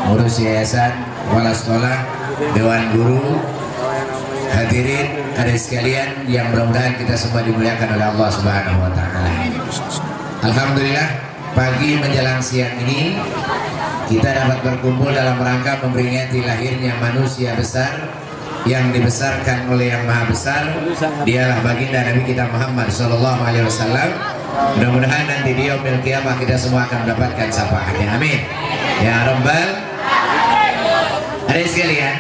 ngurus yayasan, kepala sekolah, dewan guru, hadirin ada sekalian yang mudah-mudahan kita semua dimuliakan oleh Allah Subhanahu wa taala. Alhamdulillah, pagi menjelang siang ini kita dapat berkumpul dalam rangka memperingati lahirnya manusia besar yang dibesarkan oleh Yang Maha Besar. Dialah baginda Nabi kita Muhammad sallallahu alaihi wasallam. Mudah-mudahan nanti di yaumil qiyamah kita semua akan mendapatkan syafaatnya. Amin. Ya Rabbal. Ada sekalian,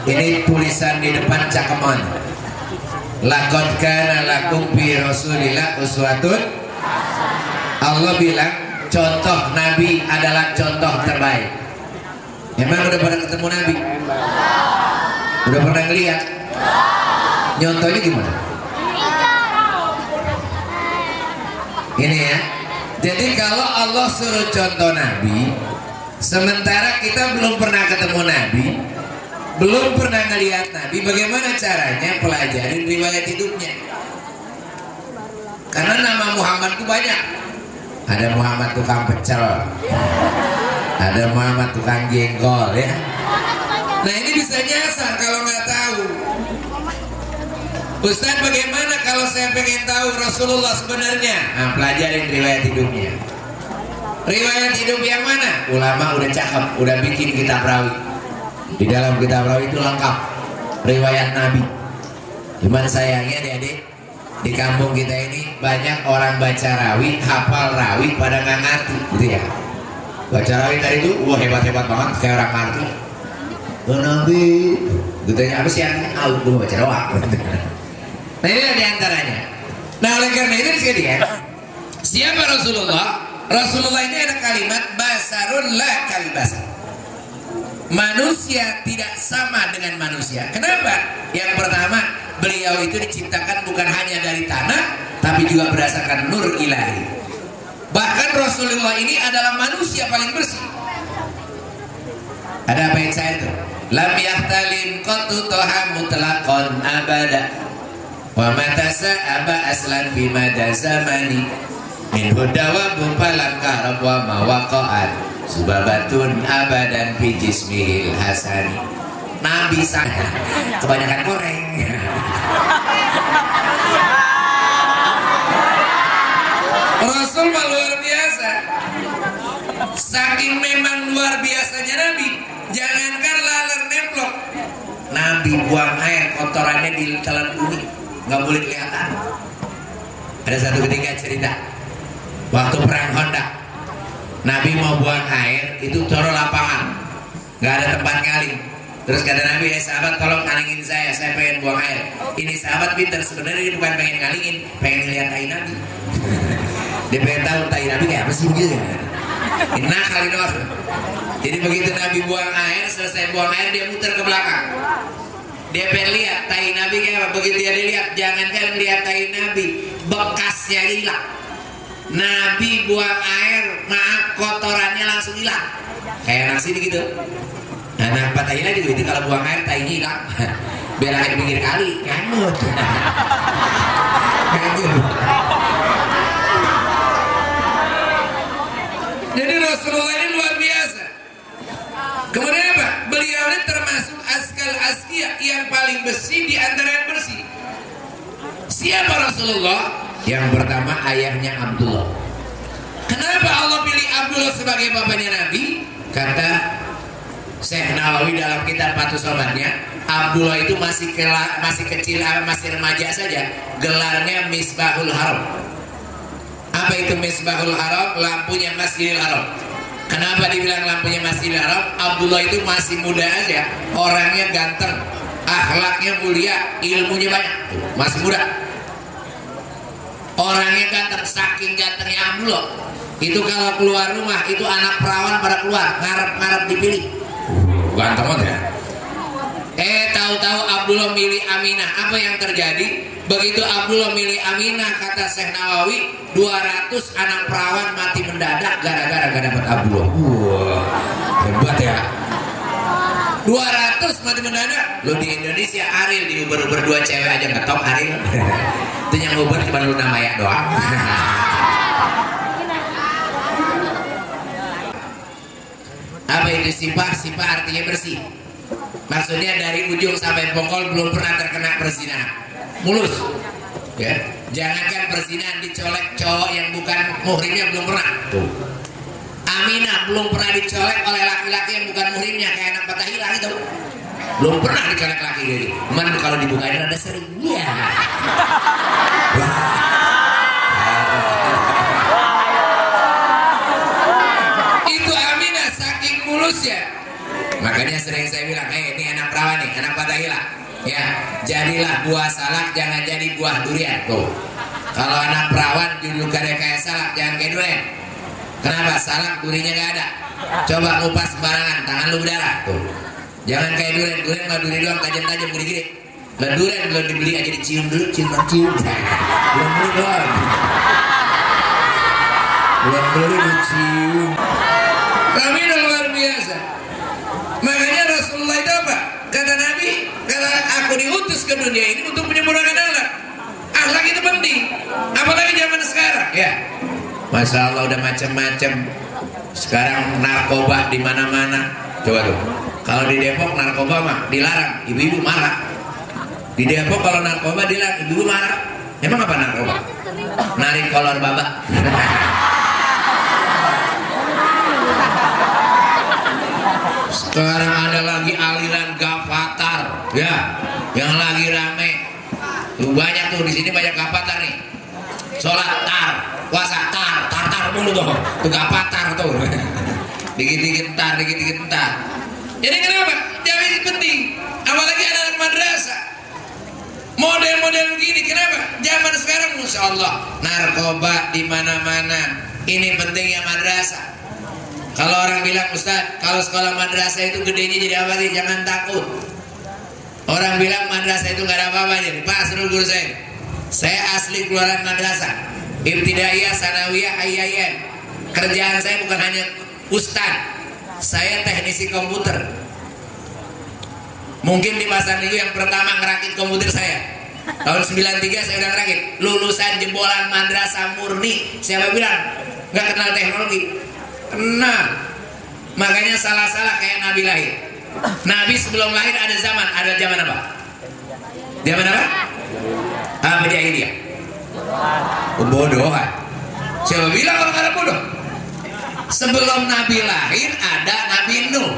ini tulisan di depan cakemon. Laqad kana lakum fi Rasulillah uswatun. Allah bilang contoh Nabi adalah contoh terbaik. Emang udah pernah ketemu Nabi? Udah pernah ngeliat? Nyontohnya gimana? Ini ya. Jadi kalau Allah suruh contoh Nabi, sementara kita belum pernah ketemu Nabi, belum pernah ngeliat Nabi, bagaimana caranya pelajarin riwayat hidupnya? Karena nama Muhammad itu banyak. Ada Muhammad tukang pecel, ada Muhammad tukang jengkol ya. Nah ini bisa nyasar kalau nggak tahu. Ustaz, bagaimana kalau saya pengen tahu Rasulullah sebenarnya? Nah, pelajarin riwayat hidupnya. Riwayat hidup yang mana? Ulama udah cakep, udah bikin kitab rawi. Di dalam kitab rawi itu lengkap riwayat Nabi. Cuman sayangnya adik-adik, di kampung kita ini banyak orang baca rawi, hafal rawi pada nggak ngerti, gitu ya. Baca rawi tadi itu, wah hebat-hebat banget, kayak orang ngerti. Nabi, gitunya apa sih yang out dulu baca doa. Nah ini diantaranya. Nah oleh karena itu sekalian, siapa Rasulullah? Rasulullah ini ada kalimat basarun la kalbasar. Manusia tidak sama dengan manusia. Kenapa? Yang pertama, beliau itu diciptakan bukan hanya dari tanah, tapi juga berdasarkan nur ilahi. Bahkan Rasulullah ini adalah manusia paling bersih. Ada apa yang saya itu? Lam yahtalim qattu toha mutlaqan abada wa matasa aba aslan bimada zamani min hudawa bumpalan karab wa mawaqa'at subabatun abadan fi jismihil hasani. Nabi saya kebanyakan goreng. Rasul mah luar biasa. Saking memang luar biasanya Nabi, jangankan laler nemplok, Nabi buang air kotorannya di telan bumi, nggak boleh kelihatan. Ada satu ketika cerita, waktu perang Honda, Nabi mau buang air itu coro lapangan, nggak ada tempat ngaling. Terus kata Nabi, sahabat tolong ngalingin saya pengen buang air. Ini sahabat pintar, sebenarnya dia bukan pengen ngalingin, pengen lihat tai Nabi. Dia pengen tahu tai Nabi kayak apa sih gitu. Nah kali doang. Jadi begitu Nabi buang air, selesai buang air dia muter ke belakang. Dia pengen lihat tai Nabi kayak apa. Begitu dia lihat, jangankan lihat tai Nabi, bekasnya hilang. Nabi buang air, maaf kotorannya langsung hilang. Kayak anak sini gitu. Nah, nampak tai lagi gitu, kalau buang air tainya hilang. Biar air pinggir kali, nganut. Jadi Rasulullah ini luar biasa. Kemudian apa? Beliau ini termasuk askal askia yang paling bersih di antara yang bersih. Siapa Rasulullah? Yang pertama ayahnya Abdullah. Kenapa Allah pilih Abdullah sebagai bapaknya Nabi? Kata Syekh Nawawi dalam kitab Fathus Somatnya, Abdullah itu masih kecil, masih remaja saja. Gelarnya Misbahul Haram. Apa itu Misbahul Haram? Lampunya Masjidil Haram. Kenapa dibilang lampunya Masjidil Haram? Abdullah itu masih muda aja, orangnya ganteng, akhlaknya mulia, ilmunya banyak, masih muda. Orangnya ganteng, saking gantengnya Abdullah itu kalau keluar rumah itu anak perawan pada keluar, ngarep-ngarep dipilih. Ganteng banget ya. Tahu-tahu Abdullah milih Aminah. Apa yang terjadi? Begitu Abdullah milih Aminah, kata Syekh Nawawi, 200 anak perawan mati mendadak gara-gara gak dapat Abdullah. Wah, hebat ya. 200 mati mendadak. Lo di Indonesia Ariel di Uber dua cewek aja ngetop Ariel. Itu yang Uber cuma Luna Maya doang. Apa itu sifah? Sifah artinya bersih. Maksudnya dari ujung sampai bokol belum pernah terkena perzinahan, mulus. Ya, jangankan perzinahan dicolek cowok yang bukan muhrimnya belum pernah. Tuh. Aminah belum pernah dicolek oleh laki-laki yang bukan muhrimnya, kayak anak patah hilang itu. Belum pernah dicolek laki gitu. Cuman kalau dibukain ada sering. Ya. Itu Aminah saking mulusnya. Makanya sering saya bilang, ini anak perawan nih, anak patah hilang. Ya, jadilah buah salak, jangan jadi buah durian. Tuh. Kalau anak perawan julukannya kayak salak, jangan kayak durian. Kenapa? Salak durinya gak ada. Coba ngupas sembarangan, tangan lu berdarah. Tuh. Jangan kayak durian, durian mah duri doang tajam-tajam gede-gede. Lah durian belum dibeli aja dicium dulu, cium. Belum beli doang. Belum beli dicium. Kami udah luar biasa. Makanya Rasulullah itu apa? Kata Nabi, kata aku diutus ke dunia ini untuk menyempurnakan akhlak. Akhlak itu penting. Apalagi zaman sekarang. Ya, Masya Allah udah macam-macam. Sekarang narkoba di mana-mana. Coba tuh. Kalau di Depok narkoba mah dilarang, ibu-ibu marah. Di Depok kalau narkoba dilarang, ibu-ibu marah. Emang apa narkoba? Narik kolor babak. Sekarang ada lagi aliran Gavatar, ya, yang lagi rame. Tuh banyak tuh di sini banyak Gavatar nih. Sholat tar, puasa tar mulu tuh. Tuh Gavatar tuh. Dikit-dikit tar. Jadi kenapa? Jamaah ini penting. Apalagi anak-anak madrasah. Model-model begini, kenapa? Zaman sekarang, Masya Allah, narkoba di mana-mana. Ini pentingnya madrasah. Kalau orang bilang, Ustaz, kalau sekolah madrasah itu gedenya jadi apa sih? Jangan takut. Orang bilang madrasah itu gak ada apa-apa jadi. Pak, suruh guru saya asli keluaran madrasah. Ibtidaiyah, sanawiyah, IAIN. Kerjaan saya bukan hanya Ustaz. Saya teknisi komputer. Mungkin di pasar minggu yang pertama ngerakit komputer saya. Tahun 93 saya udah ngerakit. Lulusan jebolan madrasah murni. Siapa bilang gak kenal teknologi? Kenal. Makanya salah-salah kayak Nabi lahir. Nabi sebelum lahir ada zaman apa? Zaman apa? Apa jahiliyah? Bodohan. Siapa bilang orang Arab bodoh? Sebelum Nabi lahir ada Nabi Nuh.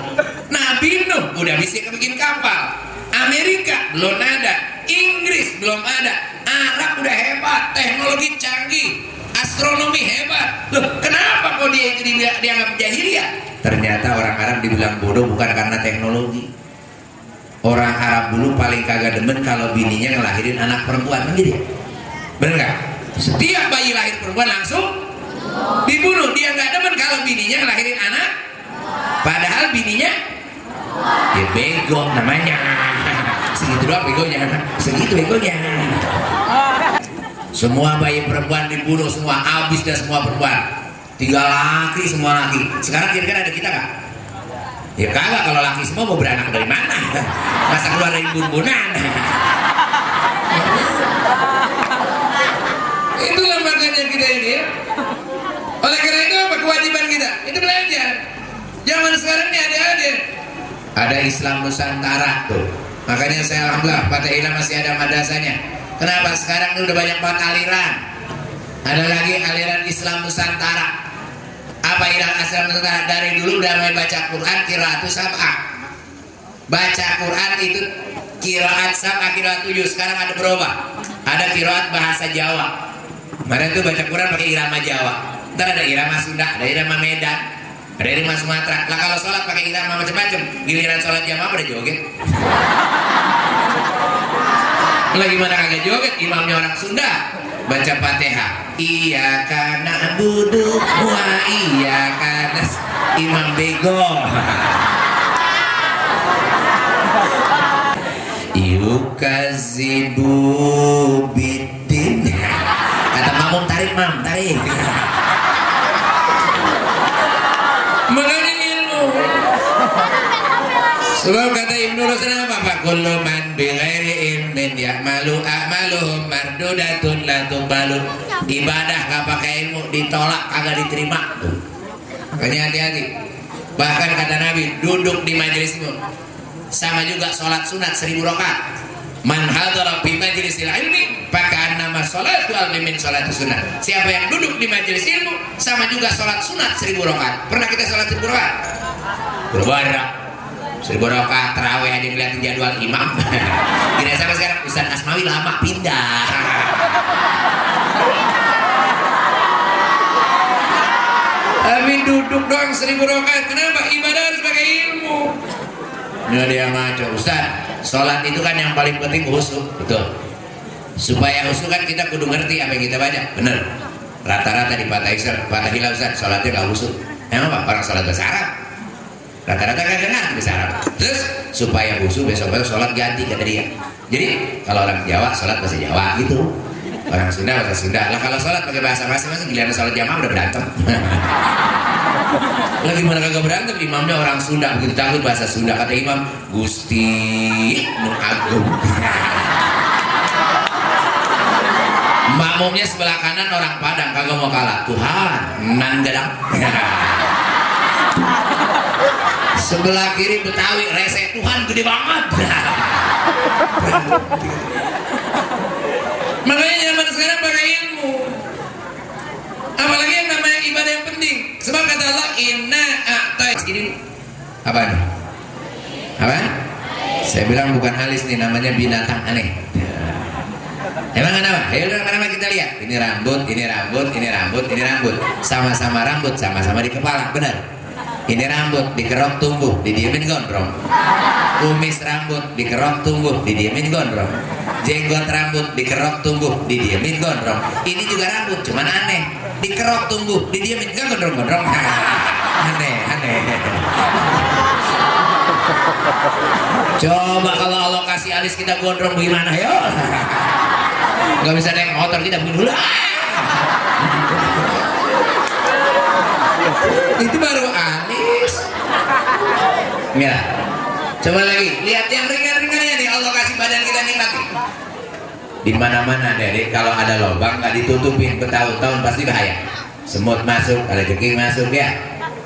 Nabi Nuh udah bisa bikin kapal. Amerika belum ada, Inggris belum ada, Arab udah hebat, teknologi canggih, astronomi hebat. Loh, kenapa kok dia itu dianggap jahiliyah? Ternyata orang Arab dibilang bodoh bukan karena teknologi. Orang Arab dulu paling kagak demen kalau bininya ngelahirin anak perempuan, begitu. Bener nggak? Setiap bayi lahir perempuan langsung dibunuh. Dia nggak demen kalau bininya ngelahirin anak. Padahal bininya ya bego namanya. Segitu doang begonya. Segitu begonya. Semua bayi perempuan dibunuh semua, habis dah semua perempuan. 3 laki semua laki. Sekarang kira-kira ada kita nggak? Ya kagak, kalau laki semua mau beranak dari mana? Masa keluar dari bun-bunan? Itulah makanya kita ini ya. Oleh karena itu apa kewajiban kita? Itu belajar. Zaman sekarang ini ada Islam Nusantara tuh. Makanya saya alhamdulillah Fatah Ilah masih ada madrasahnya. Kenapa? Sekarang ini udah banyak banget aliran. Ada lagi aliran Islam Nusantara. Apa Islam Nusantara? Dari dulu udah mulai baca Quran qiraatu sab'ah. Baca Quran itu qiraat sab'ah, qiraat 7. Sekarang ada berubah. Ada qiraat bahasa Jawa. Kemarin tuh baca Quran pakai irama Jawa. Ntar ada irama Sunda, ada irama Medan, ada irama Sumatera. Lah kalau sholat pakai irama macam-macam, giliran sholat jamaah pada joget. Lah gimana kagak joget? Imamnya orang Sunda baca Fatihah. Iyyaka na'budu wa iyyaka nasta'in. Imam bego. Yukazibu bidin. Kata mamum tarik mam, tarik. Mengenai ilmu. Sebab kata Ibnu Rushd apa? Kullu man bi ghairi ilmin ya'malu a'maluhum mardudatun la tuqbalu. Ibadah gak pakai ilmu ditolak, kagak diterima. Makanya hati-hati. Bahkan kata Nabi, duduk di majelismu sama juga sholat sunat 1000 rakaat. Man hadara fi majlisil ilmi faka'annama sholatu almi min sholati sunat. Siapa yang duduk di majelis ilmu sama juga sholat sunat 1000 rakaat. Pernah kita sholat 1000 rakaat? Berbara 1000 rakaat terawih aja ngeliatin jadwal imam. Gini sampai sekarang Ustaz Asmawi lama pindah. Tapi duduk doang 1000 rakaat. Kenapa? Ibadah harus pakai ilmu. Ini ada yang ngaco, Ustaz. Sholat itu kan yang paling penting khusyuk, betul. Supaya khusyuk kan kita kudu ngerti apa yang kita baca, bener. Rata-rata di Fatahillah Ustaz, sholatnya gak khusyuk. Emang apa? Orang sholat bahasa Arab. Rata-rata kan ngerti bahasa Arab. Terus supaya khusyuk besok-besok sholat ganti kata dia. Jadi kalau orang Jawa sholat bahasa Jawa gitu. Orang Sunda bahasa Sunda. Lah kalau sholat pakai bahasa masing-masing, giliran sholat jamaah udah berantem. Lah gimana kagak berantem? Imamnya orang Sunda, begitu takut bahasa Sunda kata imam, Gusti Nu Agung. Makmumnya sebelah kanan orang Padang, kagak mau kalah. Tuhan nan gadang. Sebelah kiri Betawi rese, Tuhan gede banget. Makanya zaman sekarang pakai ilmu. Apalagi yang namanya ibadah yang penting. Sebab kata Allah, inna a'tais. Ini apa nih? Apa? Saya bilang bukan alis nih, namanya binatang aneh. Emang kenapa? Ayo kenapa kita lihat? Ini rambut, ini rambut, ini rambut, ini rambut. Sama-sama rambut, sama-sama di kepala, benar? Ini rambut dikerok tumbuh, didiemin gondrong. Kumis rambut dikerok tumbuh, didiemin gondrong. Jenggot rambut dikerok tumbuh, didiemin gondrong. Ini juga rambut, cuman aneh. Dikerok tumbuh, didiemin gak gondrong-gondrong. Aneh, aneh. Coba kalau Allah kasih alis kita gondrong gimana yo? Gak bisa naik motor kita begini dulu. Itu baru alis. Mira, coba lagi, lihat yang ringan-ringannya nih. Allah kasih badan kita nikmati. Di mana-mana deh, kalau ada lubang nggak ditutupin bertahun-tahun pasti bahaya. Semut masuk, ada jengking masuk ya.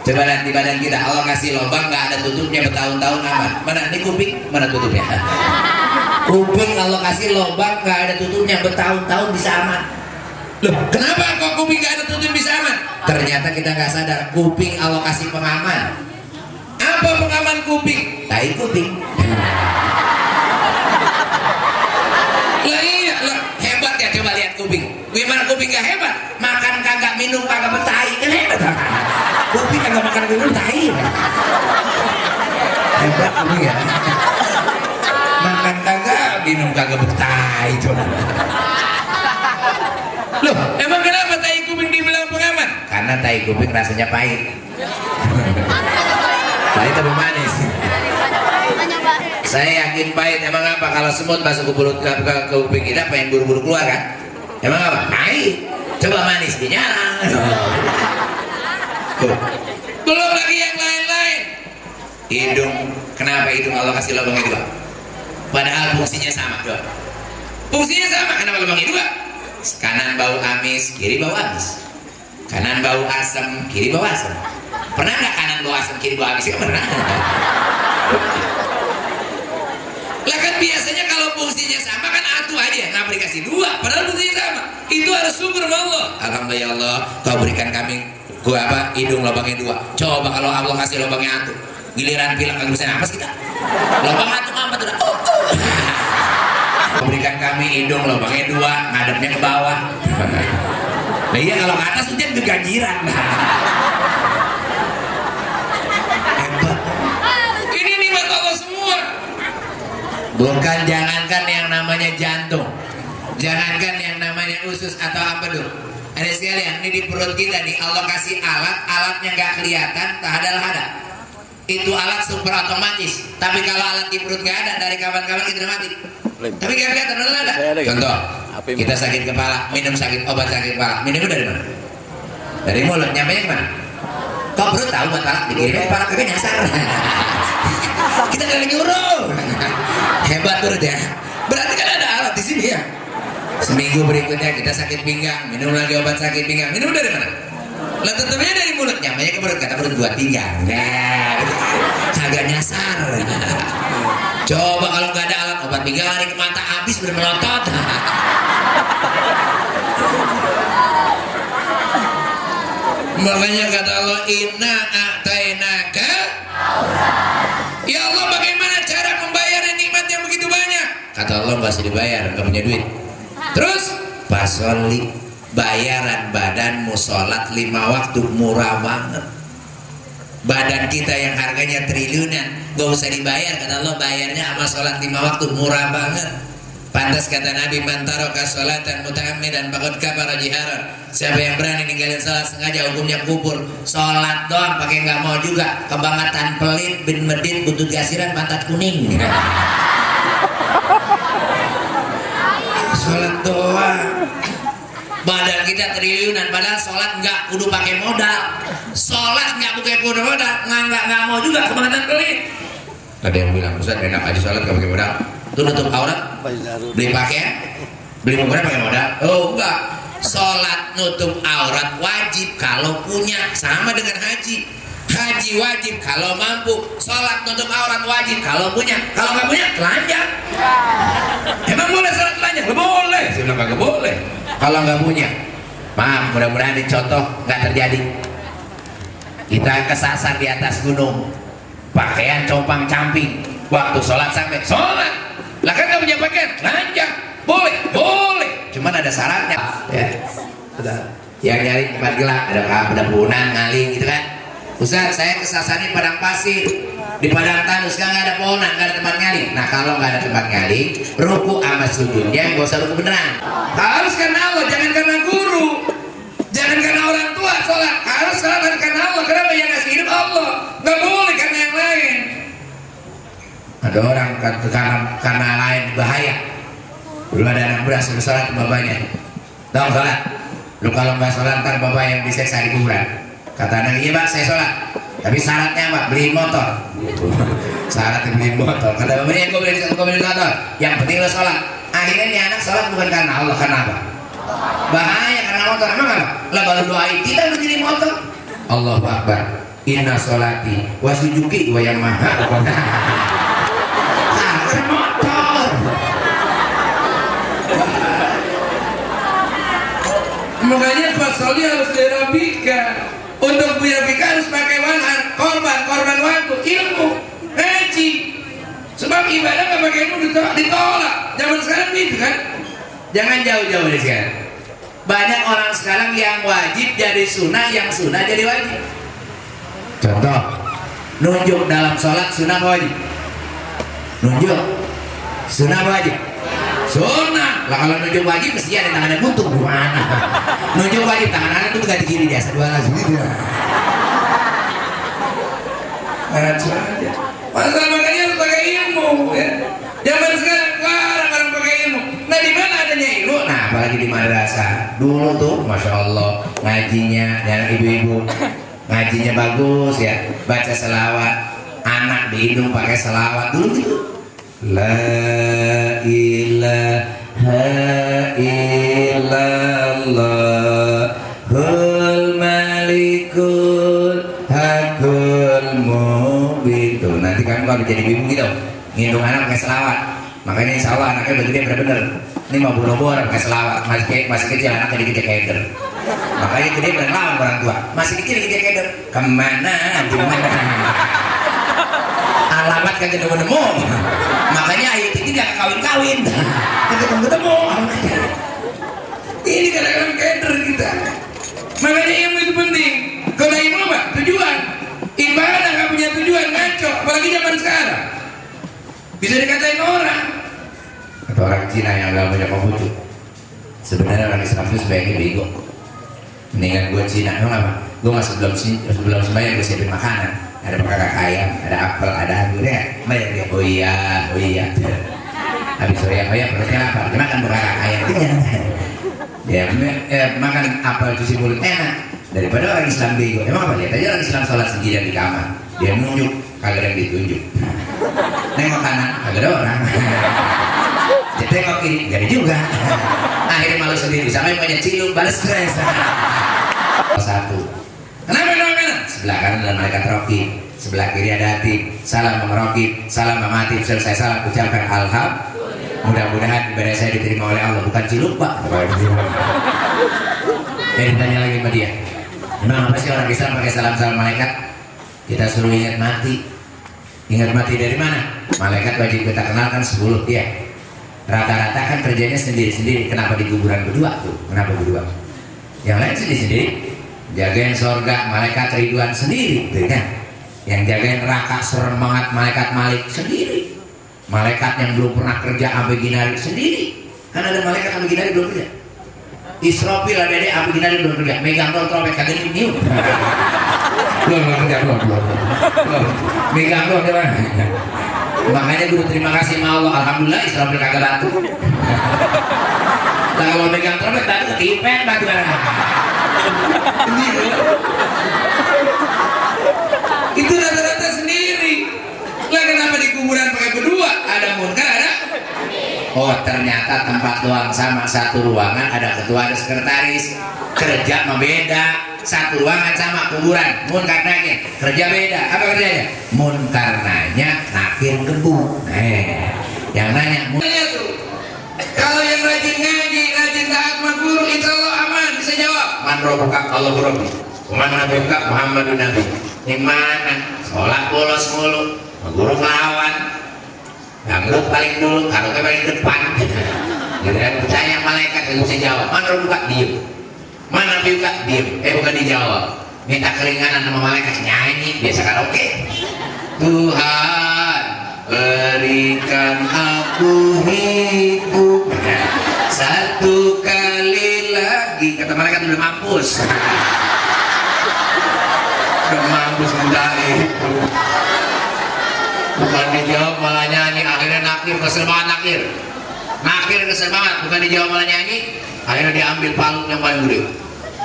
Coba lihat di badan kita, Allah kasih lubang nggak ada tutupnya bertahun-tahun aman. Mana ini kuping, mana tutupnya? Kuping Allah kasih lubang nggak ada tutupnya bertahun-tahun bisa aman. Loh, kenapa kok kuping nggak ada tutup bisa aman? Ternyata kita nggak sadar, kuping Allah kasih pengaman. Apa pengaman kuping? Tai kuping. Lah iya, lah hebat ya, coba lihat kuping. Gimana kuping gak hebat? Makan kagak, minum kagak bertai, kan hebat. Kuping kagak makan minum tai. Hebat kuping ya. Makan kagak, minum kagak bertai itu. Loh, emang kenapa tai kuping dibilang pengaman? Karena tai kuping rasanya pahit. Pahit tapi manis. Saya yakin pahit. Emang apa? Kalau semut masuk ke mulut ke kuping kita pengen buru-buru keluar kan? Emang apa? Pahit. Coba manis dinyala. Belum lagi yang lain-lain. Hidung. Kenapa hidung Allah kasih lubang itu? Padahal fungsinya sama, doa. Fungsinya sama. Kenapa lubangnya dua? Kanan bau amis, kiri bau amis. Kanan bau asam, kiri bau asam. Pernah nggak kanan bau asam, kiri bau amis? Pernah. Lah kan biasanya kalau fungsinya sama kan atuh aja, nggak dikasih dua, padahal fungsinya sama. Itu harus syukur sama Allah. Alhamdulillah Allah, kau berikan kami hidung lubangnya dua. Coba kalau Allah kasih lubangnya atuh, giliran pilek kagak bisa napas kita. Lubang atuh apa tuh? Kau berikan kami hidung lubangnya dua, ngadepnya ke bawah. Nah iya kalau ke atas hujan keganjiran. Hebat. Ini nikmat Allah semua. Bukan jangankan yang namanya jantung, jangankan yang namanya usus atau apa dulu. Ada sekalian, ini di perut kita nih Allah kasih alatnya nggak kelihatan, tak ada. Itu alat super otomatis. Tapi kalau alat di perut nggak ada, dari kapan-kapan kita mati. Tapi nggak kelihatan, udah ada. Contoh, kita sakit kepala, minum obat sakit kepala, minumnya dari mana? Dari mulut, nyampainya kemana? Kok perut tahu buat palak, dikirimnya kepala kagak nyasar. Kita nggak nyuruh. Hebat perut ya. Berarti kan ada alat di sini ya. Seminggu berikutnya kita sakit pinggang, minum lagi obat sakit pinggang. Minum dari mana? Lah tetepnya dari mulut, nyamanya ke perut, kata perut gua tinggal. Nah, agak nyasar. Coba kalau nggak ada alat obat pinggang lari ke mata habis bermelotot. Makanya kata Allah, inna a'tainaka. Ya Allah, bagaimana cara membayar nikmat yang begitu banyak? Kata Allah, nggak usah dibayar, nggak punya duit. Terus pasoli, bayaran badanmu sholat 5 waktu murah banget. Badan kita yang harganya triliunan gak usah dibayar, kata Allah, bayarnya sama sholat 5 waktu murah banget. Pantas kata Nabi, man taraka sholatan muta'ammidan faqad kafara jiharan. Siapa yang berani ninggalin sholat sengaja hukumnya kufur. Sholat doang pakai nggak mau juga, kebangetan pelit bin medit butut gasiran pantat kuning. Sholat doang, badan kita triliunan, padahal sholat nggak kudu pakai modal. Sholat nggak pakai modal, nggak mau juga, kebangetan pelit. Ada yang bilang, Ustaz enak aja sholat nggak pakai modal. Itu nutup aurat, beli pakaian, beli mukena pakai modal. Oh enggak, sholat nutup aurat wajib kalau punya, sama dengan haji. Haji wajib kalau mampu, sholat nutup aurat wajib kalau punya. Kalau nggak punya, telanjang. Emang boleh sholat telanjang? Boleh. Saya bilang kagak boleh. Kalau nggak punya, maaf, mudah-mudahan dicontoh nggak terjadi. Kita kesasar di atas gunung, pakaian compang camping, waktu sholat sampai sholat. Lah kan nggak punya pakaian, telanjang. Boleh, boleh. Cuman ada syaratnya. Ya, yang nyari tempat gelap, ada punan, ngaling gitu kan. Ustaz, saya kesasar di padang pasir, di padang tandus, kan nggak ada pohonan, nggak ada tempat ngaling. Nah kalau nggak ada tempat ngaling, ruku sama sujudnya nggak usah ruku beneran. Harus karena Allah, jangan karena guru, jangan karena orang tua sholat. Harus sholat karena Allah. Kenapa? Yang ngasih hidup Allah. Nggak boleh karena yang lain. Ada orang karena lain bahaya. Dulu ada anak muda suruh sholat ke bapaknya. Dong sholat. Lu kalau nggak sholat ntar bapak yang diseksa di kuburan. Kata anak, iya Pak, saya sholat, tapi syaratnya Pak, beliin motor. Syaratnya beliin motor. Kata bapaknya, gue beli motor. Yang penting lo sholat. Akhirnya nih anak sholat bukan karena Allah, karena apa? Bahaya karena motor. Emang apa? Lah baru doain kita udah jadi motor. Allahu Akbar. Inna sholati wa sujuki wa yang maha. Karena motor. Makanya pas soli harus dirapikan. Untuk dirapikan harus pakai wanhar, korban waktu, ilmu, ngaji. Sebab ibadah nggak pakai ilmu ditolak. Zaman sekarang gitu kan. Jangan jauh-jauh dari sekarang. Banyak orang sekarang yang wajib jadi sunnah, yang sunnah jadi wajib. Contoh, nunjuk dalam sholat sunnah wajib. Nunjuk sunnah wajib. Sunnah. Lah kalau nunjuk wajib mesti ada tangannya buntung gimana? Nunjuk wajib tangan kanan itu ganti kiri biasa dua langsung gitu. Masalah makanya harus pakai ilmu ya. Zaman sekarang orang pakai ilmu. Nah di mana adanya ilmu? Nah apalagi di madrasah. Dulu tuh masya Allah ngajinya, yang ibu-ibu ngajinya bagus ya, baca selawat, anak dihitung pakai selawat dulu gitu. La ilaha illallahul malikul hakul mubin. Tuh nanti kamu kalau jadi ibu gitu ngindung anak pakai selawat. Makanya insya Allah anaknya udah gede bener-bener. Ini mau boro-boro pakai selawat. Masih kecil anaknya dikit keder. Makanya gede bener lawan orang tua. Masih kecil dikit keder. Kemana? Gimana? Alamat kan ketemu. Makanya Ayu Titi gak kawin-kawin. Ketemu. Ini kadang-kadang keder kita. Makanya ilmu itu penting. Kalau ilmu apa? Tujuan. Ibadah gak punya tujuan, ngaco. Apalagi zaman sekarang. Bisa dikatain orang. Kata orang Cina yang gak punya Konghucu. Sebenarnya orang Islam itu sebaiknya bego. Mendingan gue Cina, emang apa? Gue gak sebelum sembahyang gue siapin makanan. Ada pakak ayam, ada apel, ada anggur ya. Bayar dia, oh iya. Habis oh iya, perutnya lapar. Dia makan pakak ayam, dia makan apel cuci mulut enak. Daripada orang Islam bego. Emang apa? Lihat aja orang Islam sholat sendirian di kamar. Dia nunjuk, kagak ada yang ditunjuk. Nengok kanan, kagak ada orang. Dia tengok kiri, gak ada juga. Akhirnya malu sendiri, sampai punya cilung, balas stres. Satu, Kenapa doa kanan? Sebelah kanan adalah malaikat raqib, sebelah kiri ada Atid. Salam Mama Raqib, salam Mama Atid. Selesai salam ucapkan alhamdulillah. Mudah-mudahan ibadah saya diterima oleh Allah, bukan ciluk Pak. Ditanya lagi sama dia, emang apa sih orang Islam pakai salam-salam malaikat? Kita suruh ingat mati. Ingat mati dari mana? Malaikat wajib kita kenalkan 10 dia. Rata-rata kan kerjanya sendiri-sendiri. Kenapa di kuburan berdua tuh? Kenapa berdua? Yang lain sendiri-sendiri. Jagain sorga malaikat Ridwan sendiri, tuh kan? Yang jagain neraka serem banget malaikat Malik sendiri. Malaikat yang belum pernah kerja Abe Ginari sendiri. Kan ada malaikat Abe Ginari belum kerja. Israfil ada deh Abe Ginari belum kerja. Megang trompet kagak nyium. Belum kerja belum. Megang doang dia. Makanya guru terima kasih sama Allah, alhamdulillah Israfil kagak batu. Nah kalau megang trompet batu kepepet batu. Itu rata-rata sendiri. Lah kenapa di kuburan pakai berdua? Ada munkar ada. Oh ternyata tempat doang sama, satu ruangan ada ketua ada sekretaris. Kerja mah beda. Satu ruangan sama kuburan, munkar nakir. Kerja beda. Apa kerjanya? Munkar nanya, nakir gebu. Yang nanya tuh. Kalau yang rajin ngaji, rajin taat sama guru, insya Allah aman, bisa jawab. Man robuka Allah Rabbi. Man nabiuka Muhammadun Nabi. Yang mana? Sholat bolos mulu, guru ngelawan. Dangdut paling dulu, karaoke paling depan. Giliran bertanya malaikat yang bisa jawab. Man robuka diem. Mana nabiuka diem. Bukan dijawab. Minta keringanan sama malaikat nyanyi, biasa karaoke. Tuhan berikan aku hidup satu kali lagi, kata malaikat udah mampus. Udah mampus mendari. Bukan dijawab malah nyanyi, akhirnya nakir, kesel banget nakir. Nakir kesel banget, bukan dijawab malah nyanyi. Akhirnya diambil palu yang paling gede,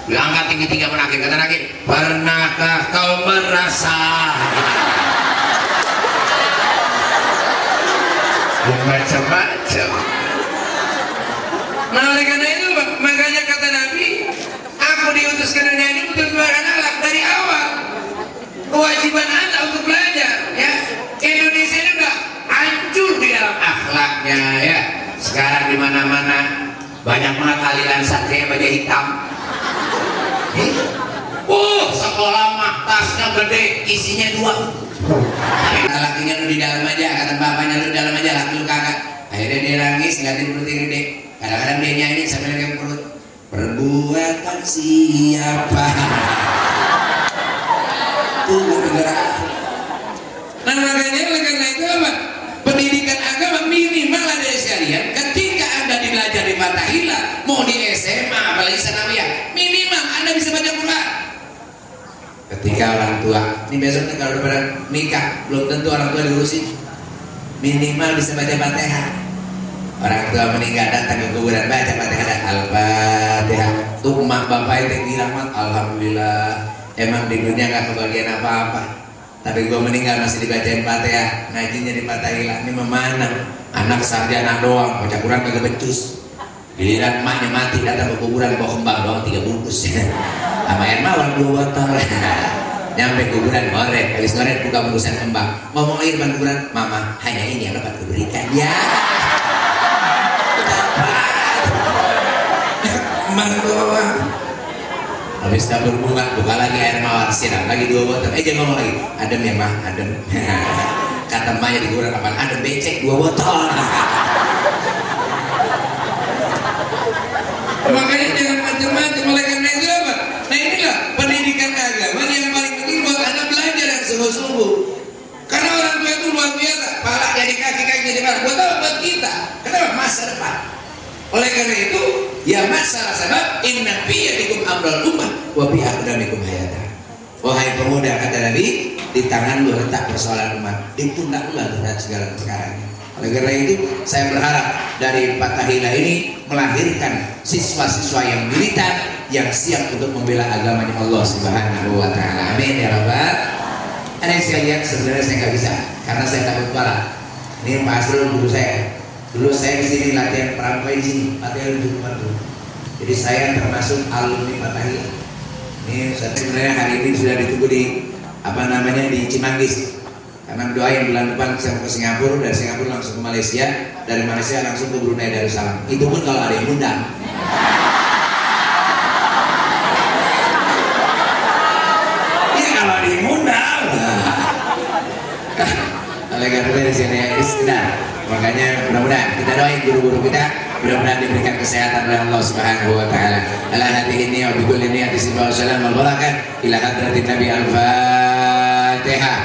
diangkat tinggi-tinggi sama nakir. Kata nakir, pernahkah kau merasa macam-macam? Nah oleh karena itu makanya kata Nabi, aku diutus ke dunia ini untuk memberikan akhlak dari awal. Kewajiban anda untuk belajar, ya. Indonesia ini udah hancur di dalam akhlaknya, ya. Sekarang di mana-mana banyak banget aliran satria baju hitam. Sekolah mah tasnya gede, isinya 2. Lakinya lu di dalam aja, kata bapaknya lu di dalam aja, laki lu kagak. Akhirnya dia nangis, ngeliatin perut yang gede. Kadang-kadang dia nyanyi sambil ngeliatin perut. Perbuatan siapa? Tuh gerak. Nah makanya oleh karena itu apa? Pendidikan agama minimal ada syariat. Ketika anda belajar di Fathahillah, mau di SMA, apalagi sanawiyah, minimal anda bisa baca Quran. Ketika orang tua, ini besok nih kalau udah pada nikah, belum tentu orang tua diurusin. Minimal bisa baca Fatihah. Orang tua meninggal datang ke kuburan baca Fatihah, Al-Fatihah. Tuh mak bapak itu bilang, alhamdulillah, emang di dunia gak kebagian apa-apa. Tapi gue meninggal masih dibacain Fatihah, ngajinya di Fathahillah. Ini memana? Anak sarjana doang, baca Quran kagak becus. Giliran emaknya mati datang ke kuburan bawa kembang doang 3 bungkus. Sama air mawar 2 botol. Nyampe kuburan ngorek, habis ngorek buka bungkusan kembang. Ngomong air depan kuburan, mama hanya ini yang dapat kuberikan ya. Kembang doang. Habis tabur bunga, buka lagi air mawar, siram lagi 2 botol. Jangan ngomong lagi, adem ya mah, adem. Kata emaknya di kuburan apaan? Adem becek 2 botol. Makanya jangan macam-macam. Oleh karena itu apa? Nah inilah pendidikan agama yang paling penting buat anda belajar yang sungguh-sungguh. Karena orang tua itu luar biasa. Pala jadi kaki jadi pala. Buat apa? Buat kita. Kenapa? Masa depan. Oleh karena itu, ya masalah sebab inna fi yadikum amral ummah wa bi aqdamikum hayata. Wahai pemuda, kata Nabi, di tangan lu letak persoalan umat, di pundak lu letak segala perkaranya. Oleh karena itu, saya berharap dari Fathahillah ini melahirkan siswa-siswa yang militan, yang siap untuk membela agamanya Allah Subhanahu wa Ta'ala. Amin ya Rabbal. Ada yang saya lihat sebenarnya saya nggak bisa, karena saya takut kepala. Ini Pak Asrul guru saya. Dulu saya kesini latihan pramuka di sini, latihan di Jumat. Jadi saya termasuk alumni Fathahillah. Ini sebenarnya hari ini sudah ditunggu di di Cimanggis. Karena doain bulan depan saya mau ke Singapura, dari Singapura langsung ke Malaysia, dari Malaysia langsung ke Brunei Darussalam. Itu pun kalau ada yang undang. Iya kalau ada yang undang. Oleh karena itu di sini istilah. Makanya mudah-mudahan kita doain guru-guru kita, mudah-mudahan diberikan kesehatan oleh Allah Subhanahu wa taala. Ala hadhihi niyyah bi kulli niyyati sifat salam wal barakah ila hadratin Nabi al-Fatihah.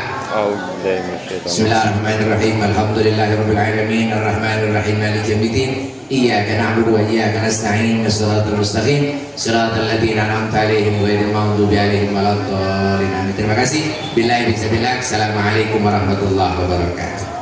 Bismillahirrahmanirrahim. Alhamdulillahirabbil alamin arrahmanir rahim maliki yaumiddin. Iyyaka na'budu wa iyyaka nasta'in. Shiratal mustaqim. Shiratal ladzina an'amta 'alaihim ghairil maghdubi 'alaihim waladdallin. Terima kasih. Billahi bisabillah. Assalamualaikum warahmatullahi wabarakatuh.